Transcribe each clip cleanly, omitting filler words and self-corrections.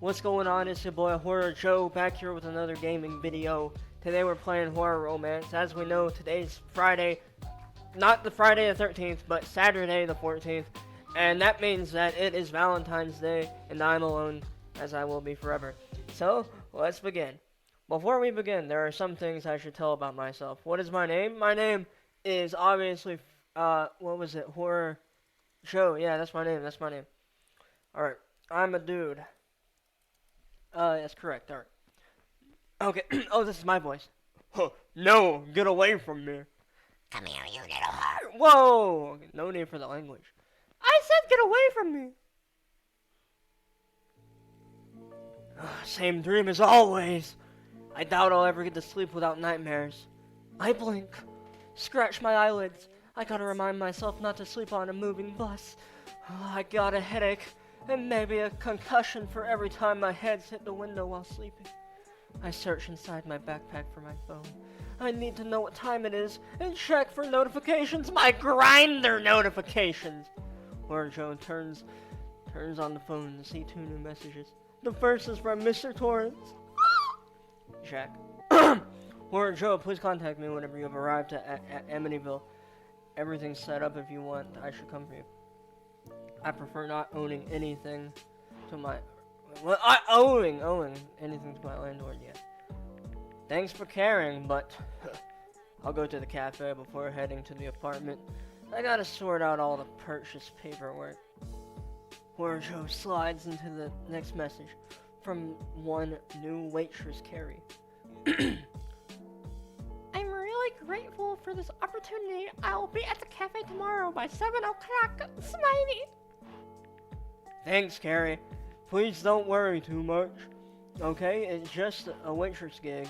What's going on? It's your boy Horror Joe back here with another gaming video. Today we're playing Horror Romance. As we know, today's Friday, not the Friday the 13th, but Saturday the 14th. And that means that it is Valentine's Day, and I'm alone, as I will be forever. So, let's begin. Before we begin, there are some things I should tell about myself. What is my name? My name is obviously, Horror Joe. Yeah, that's my name, Alright, I'm a dude. That's correct. Alright. Okay. Oh, this is my voice. Huh. No, get away from me. Come here, you little whore. Whoa! No need for the language. I said get away from me. Same dream as always. I doubt I'll ever get to sleep without nightmares. I blink. Scratch my eyelids. I gotta remind myself not to sleep on a moving bus. I got a headache. And maybe a concussion for every time my head's hit the window while sleeping. I search inside my backpack for my phone. I need to know what time it is and check for notifications. My grinder notifications! Horror Joe turns on the phone to see two new messages. The first is from Mr. Torrance. Jack. Horror Joe, please contact me whenever you have arrived at Amityville. Everything's set up. If you want, I should come for you. I prefer not owning anything to my... Well, owning anything to my landlord yet. Thanks for caring, but... I'll go to the cafe before heading to the apartment. I gotta sort out all the purchase paperwork. Horror Joe slides into the next message from one new waitress, Carrie. I'm really grateful for this opportunity. I'll be at the cafe tomorrow by 7 o'clock. Smiley! Thanks, Carrie. Please don't worry too much. Okay, it's just a waitress gig.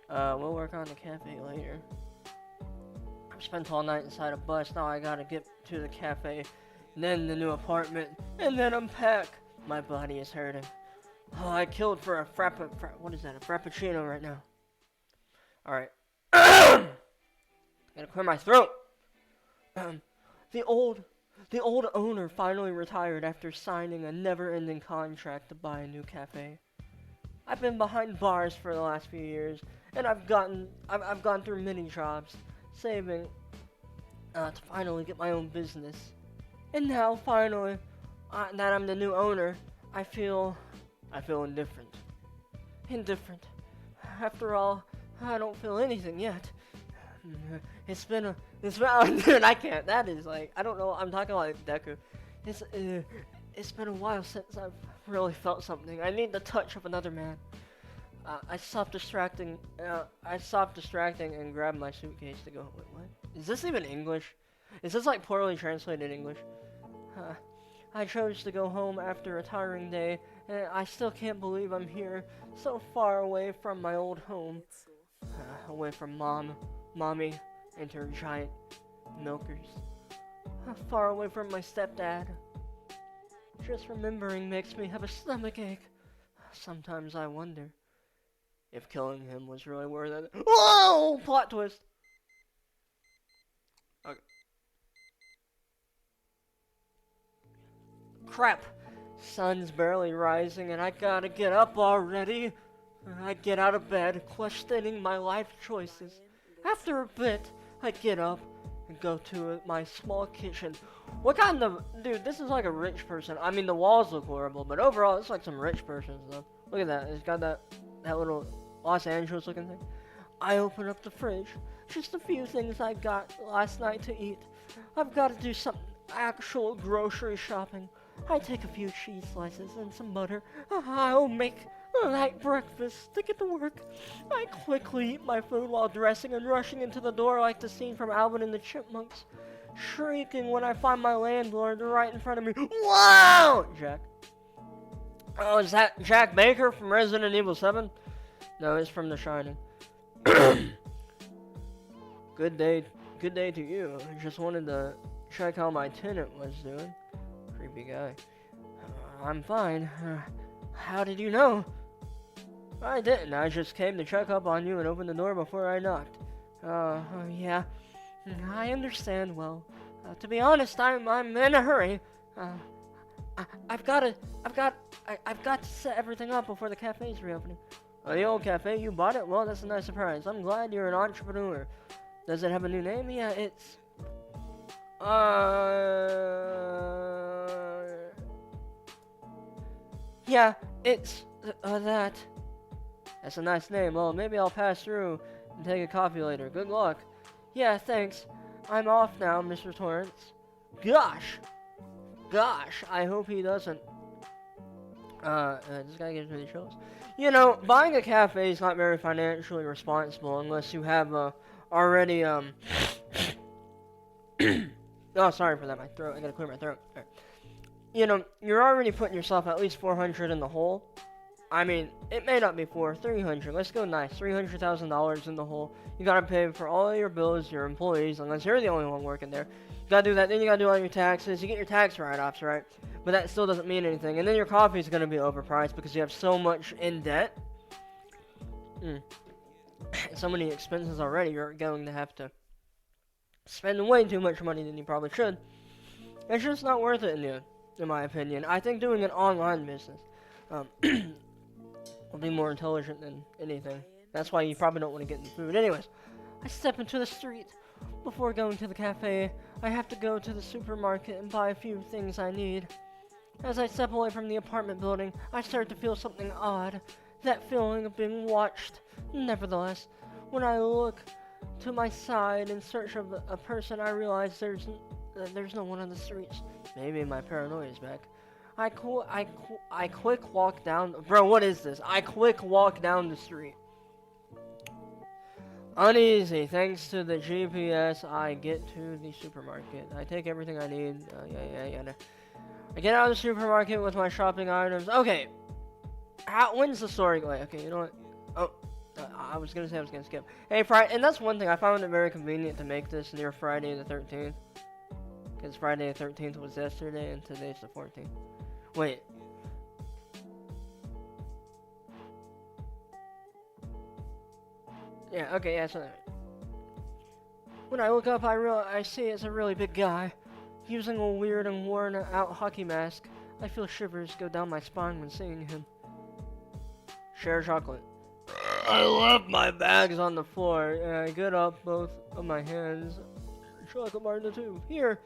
We'll work on the cafe later. I've spent all night inside a bus. Now I gotta get to the cafe, then the new apartment, and then unpack. My body is hurting. Oh, I killed for a frappuccino right now. Alright. Gotta clear my throat. The old owner finally retired after signing a never-ending contract to buy a new cafe. I've been behind bars for the last few years, and I've gone through many jobs, saving to finally get my own business. And now, finally, that I'm the new owner, I feel indifferent. Indifferent. After all, I don't feel anything yet. Dude, I can't. That is like, I don't know. I'm talking like Deku. It's been a while since I've really felt something. I need the touch of another man. I stopped distracting and grabbed my suitcase to go. Wait, what? Is this even English? Is this like poorly translated English? I chose to go home after a tiring day, and I still can't believe I'm here, so far away from my old home. Away from mommy, and her giant milkers. Far away from my stepdad. Just remembering makes me have a stomachache. Sometimes I wonder if killing him was really worth it. Whoa! Plot twist. Okay. Crap. Sun's barely rising and I gotta get up already. I get out of bed, questioning my life choices. After a bit, I get up and go to my small kitchen. What kind of... Dude, this is like a rich person. I mean, the walls look horrible, but overall, it's like some rich person stuff. Look at that. It's got that little Los Angeles looking thing. I open up the fridge. Just a few things I got last night to eat. I've got to do some actual grocery shopping. I take a few cheese slices and some butter. I'll make a light breakfast to get to work. I quickly eat my food while dressing and rushing into the door like the scene from Alvin and the Chipmunks, shrieking when I find my landlord right in front of me. Whoa! Jack. Oh, is that Jack Baker from Resident Evil 7? No, it's from The Shining. Good day to you. I just wanted to check how my tenant was doing. Creepy guy. I'm fine. How did you know? I didn't. I just came to check up on you and open the door before I knocked. Yeah. I understand. Well, to be honest, I'm in a hurry. I've got to, I've got to set everything up before the cafe's reopening. Oh, the old cafe, you bought it? Well, that's a nice surprise. I'm glad you're an entrepreneur. Does it have a new name? Yeah, it's, yeah, it's, that. That's a nice name. Well, maybe I'll pass through and take a coffee later. Good luck. Yeah, thanks. I'm off now, Mr. Torrance. Gosh! Gosh, I hope he doesn't. This guy gives me the chills. You know, buying a cafe is not very financially responsible unless you have, already, oh, sorry for that, my throat. I gotta clear my throat. Right. You know, you're already putting yourself at least 400 in the hole. I mean, it may not be 300. Let's go nice. $300,000 in the hole. You gotta pay for all of your bills, your employees, unless you're the only one working there. You gotta do that. Then you gotta do all your taxes. You get your tax write-offs, right? But that still doesn't mean anything. And then your coffee's gonna be overpriced because you have so much in debt. So many expenses already. You're going to have to spend way too much money than you probably should. It's just not worth it in my opinion. I think doing an online business, will be more intelligent than anything. That's why you probably don't want to get into food. Anyways, I step into the street. Before going to the cafe, I have to go to the supermarket and buy a few things I need. As I step away from the apartment building, I start to feel something odd. That feeling of being watched. Nevertheless, when I look to my side in search of a person, I realize there's no one on the streets. Maybe my paranoia is back. I quick walk down. Bro, what is this? I quick walk down the street. Uneasy. Thanks to the GPS, I get to the supermarket. I take everything I need. Yeah. I get out of the supermarket with my shopping items. Okay. When's the story going? Okay, you know what? Oh, I was gonna skip. Hey, Friday, and that's one thing. I found it very convenient to make this near Friday the 13th. Because Friday the 13th was yesterday, and today's the 14th. Wait. Yeah, okay, yeah, so when I look up, I see it's a really big guy. Using a weird and worn out hockey mask. I feel shivers go down my spine when seeing him. Share chocolate. I left my bags on the floor, and I get up both of my hands. Chocolate bar in the tube. Here,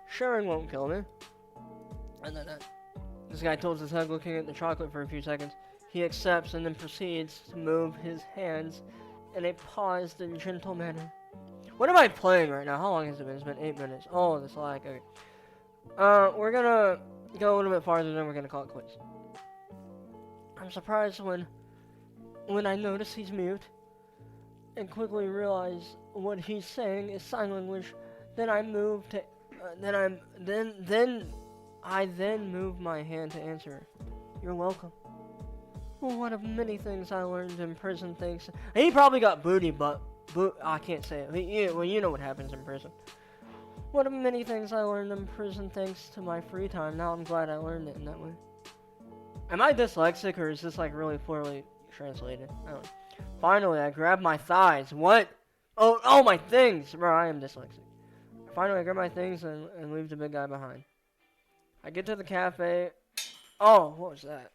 sharing won't kill me. And then this guy tilts his head looking at the chocolate for a few seconds. He accepts and then proceeds to move his hands in a paused and gentle manner. What am I playing right now? How long has it been? It's been 8 minutes. Oh, this lag. Okay. We're gonna go a little bit farther, then we're gonna call it quits. I'm surprised when I notice he's mute and quickly realize what he's saying is sign language. Then I move to, I then move my hand to answer. You're welcome. Well, one of many things I learned in prison, thanks. He probably got booty, but I can't say it. Well, you know what happens in prison. One of many things I learned in prison, thanks to my free time. Now I'm glad I learned it in that way. Am I dyslexic, or is this like really poorly translated? I don't know. Finally, I grab my thighs. What? Oh, my things. Bro, I am dyslexic. Finally, I grab my things and leave the big guy behind. I get to the cafe. Oh, what was that?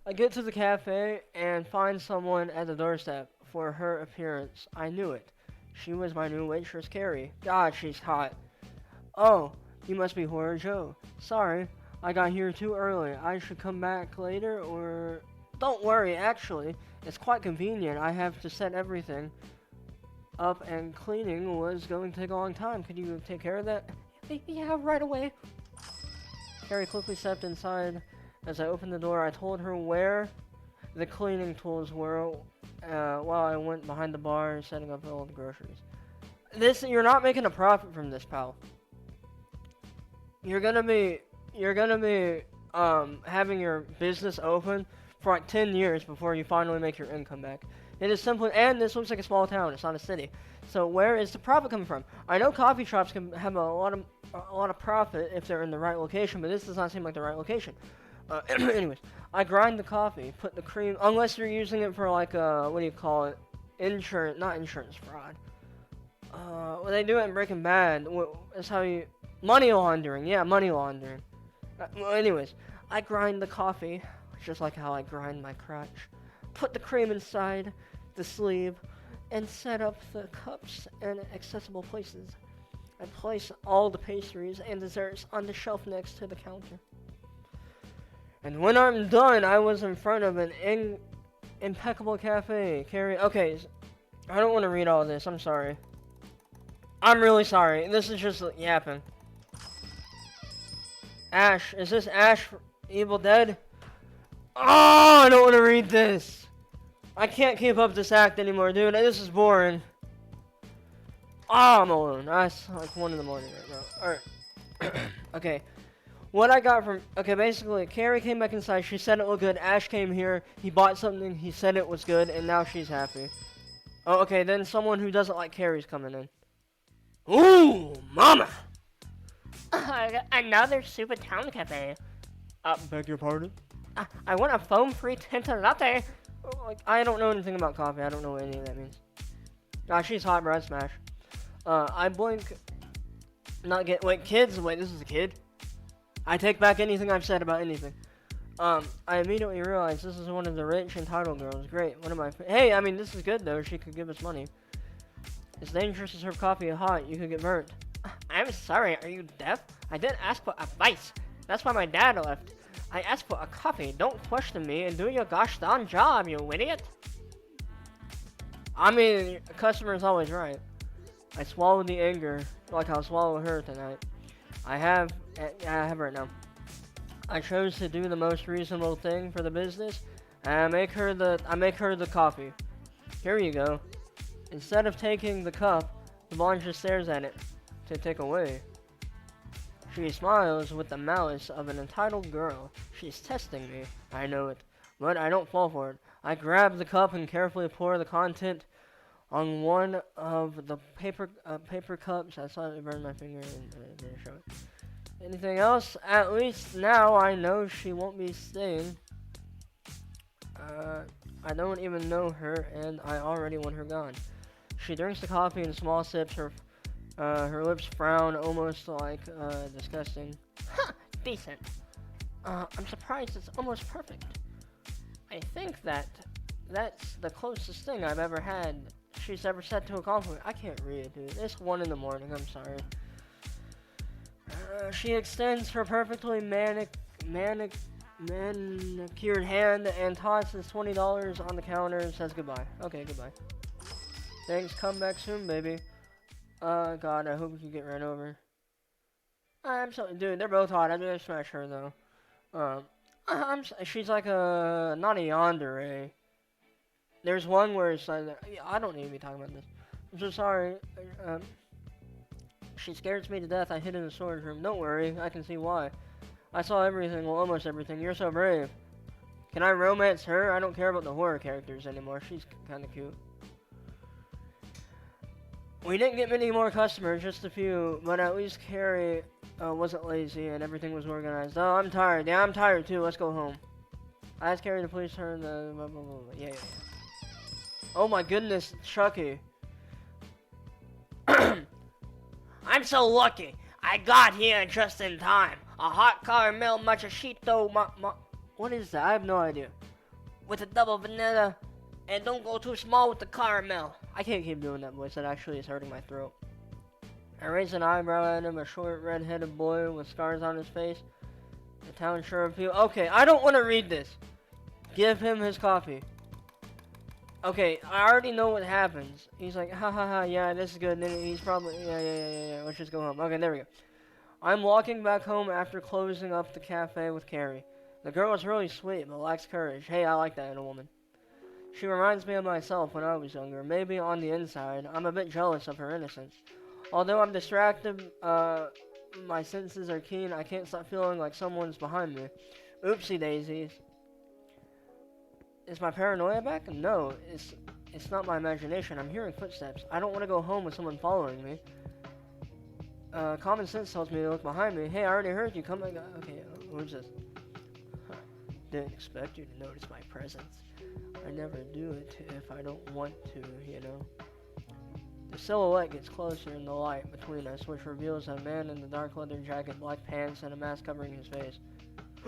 I get to the cafe and find someone at the doorstep. For her appearance, I knew it. She was my new waitress, Carrie. God, she's hot. Oh, you must be Horror Joe. Sorry, I got here too early. I should come back later, or... Don't worry, actually. It's quite convenient. I have to set everything up, and cleaning was going to take a long time. Could you take care of that? Yeah, right away. Carrie quickly stepped inside. As I opened the door, I told her where the cleaning tools were while I went behind the bar setting up all the groceries. You're not making a profit from this, pal. You're gonna be having your business open for like 10 years before you finally make your income back. It is simply, and this looks like a small town, it's not a city. So where is the profit coming from? I know coffee shops can have a lot of profit if they're in the right location, but this does not seem like the right location. Anyways, I grind the coffee, put the cream, unless you're using it for like what do you call it? Not insurance fraud. When they do it in Breaking Bad, that's how you, money laundering, yeah, money laundering. Well, anyways, I grind the coffee, just like how I grind my crotch. Put the cream inside the sleeve, and set up the cups in accessible places. I place all the pastries and desserts on the shelf next to the counter. And when I'm done, I was in front of an impeccable cafe. Okay, I don't want to read all this. I'm sorry. I'm really sorry. This is just yapping. Ash, is this Ash Evil Dead? Oh, I don't want to read this. I can't keep up this act anymore, dude. This is boring. Oh, I'm alone. It's like 1 in the morning right now. Alright. Okay. What I got from... Okay, basically, Carrie came back inside. She said it looked good. Ash came here. He bought something. He said it was good. And now she's happy. Oh, okay. Then someone who doesn't like Carrie's coming in. Ooh, mama! Another super town cafe. Beg your pardon? I want a foam-free tinta latte. Like, I don't know anything about coffee. I don't know what any of that means. She's hot, bro. Smash. I blink. Not get. Wait, kids? Wait, this is a kid? I take back anything I've said about anything. I immediately realized this is one of the rich entitled girls. Great. One of my. Hey, I mean, this is good, though. She could give us money. It's dangerous to serve coffee hot. You could get burnt. I'm sorry, are you deaf? I didn't ask for advice. That's why my dad left. I asked for a coffee. Don't question me and do your gosh darn job, you idiot. I mean, the customer's always right. I swallowed the anger like I'll swallow her tonight. I have right now. I chose to do the most reasonable thing for the business, and I make her the coffee. Here you go. Instead of taking the cup, the blonde just stares at it to take away. She smiles with the malice of an entitled girl. She's testing me. I know it, but I don't fall for it. I grab the cup and carefully pour the content on one of the paper cups. I saw it burn my finger and didn't show it. Anything else? At least now I know she won't be staying. I don't even know her, and I already want her gone. She drinks the coffee in small sips. Her lips frown, almost like disgusting. Huh, decent. I'm surprised it's almost perfect. I think that's the closest thing I've ever had. She's ever said to a compliment. I can't read, dude. It's 1 in the morning. I'm sorry. She extends her perfectly manicured hand and tosses $20 on the counter and says goodbye. Okay, goodbye. Thanks. Come back soon, baby. God, I hope we can get ran over. I'm so, dude. They're both hot. I'm gonna smash her though. She's like not a yandere. There's one where it's like, I don't need to be talking about this. I'm so sorry. She scares me to death. I hid in the storage room. Don't worry, I can see why. I saw everything, well, almost everything. You're so brave. Can I romance her? I don't care about the horror characters anymore. She's kind of cute. We didn't get many more customers, just a few, but at least Carrie wasn't lazy and everything was organized. Oh, I'm tired. Yeah, I'm tired too. Let's go home. I asked Carrie to please turn the... Blah, blah, blah, blah. Yeah. Oh my goodness, Chucky. I'm so lucky. I got here just in time. A hot caramel machachito What is that? I have no idea. with a double vanilla. And don't go too small with the caramel. I can't keep doing that voice. That actually is hurting my throat. I raised an eyebrow at him, a short, red-headed boy with scars on his face. The town sure of people. Okay, I don't want to read this. Give him his coffee. Okay, I already know what happens. He's like, ha ha ha, yeah, this is good. And then he's probably, yeah, let's just go home. Okay, there we go. I'm walking back home after closing up the cafe with Carrie. The girl is really sweet, but lacks courage. Hey, I like that in a woman. She reminds me of myself when I was younger. Maybe on the inside, I'm a bit jealous of her innocence. Although I'm distracted, my senses are keen, I can't stop feeling like someone's behind me. Oopsie daisies. Is my paranoia back? No, it's not my imagination. I'm hearing footsteps. I don't want to go home with someone following me. Common sense tells me to look behind me. Hey, I already heard you. Come back. Okay, who's this? Huh. Didn't expect you to notice my presence. I never do it if I don't want to, you know. The silhouette gets closer in the light between us, which reveals a man in a dark leather jacket, black pants, and a mask covering his face.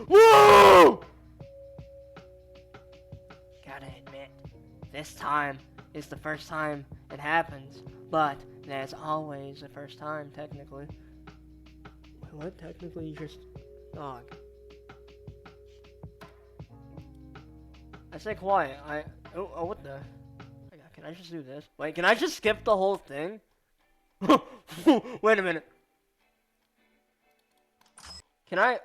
Whoa! Gotta admit, this time is the first time it happens, but there's always a first time, technically. Wait, what? Technically, just dog. I say quiet. Oh, what the? Can I just do this? Wait, can I just skip the whole thing? Wait a minute. Can I?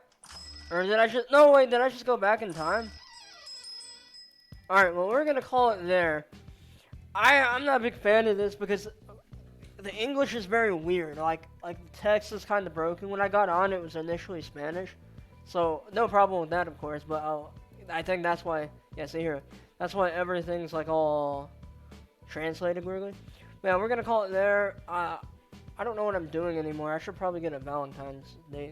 Or did I just? No, wait. Did I just go back in time? All right. Well, we're gonna call it there. I'm not a big fan of this because the English is very weird. Like the text is kind of broken. When I got on, it was initially Spanish, so no problem with that, of course. But I think that's why. Yeah, see here. That's why everything's like all translated weirdly. Yeah, we're gonna call it there. I don't know what I'm doing anymore. I should probably get a Valentine's date.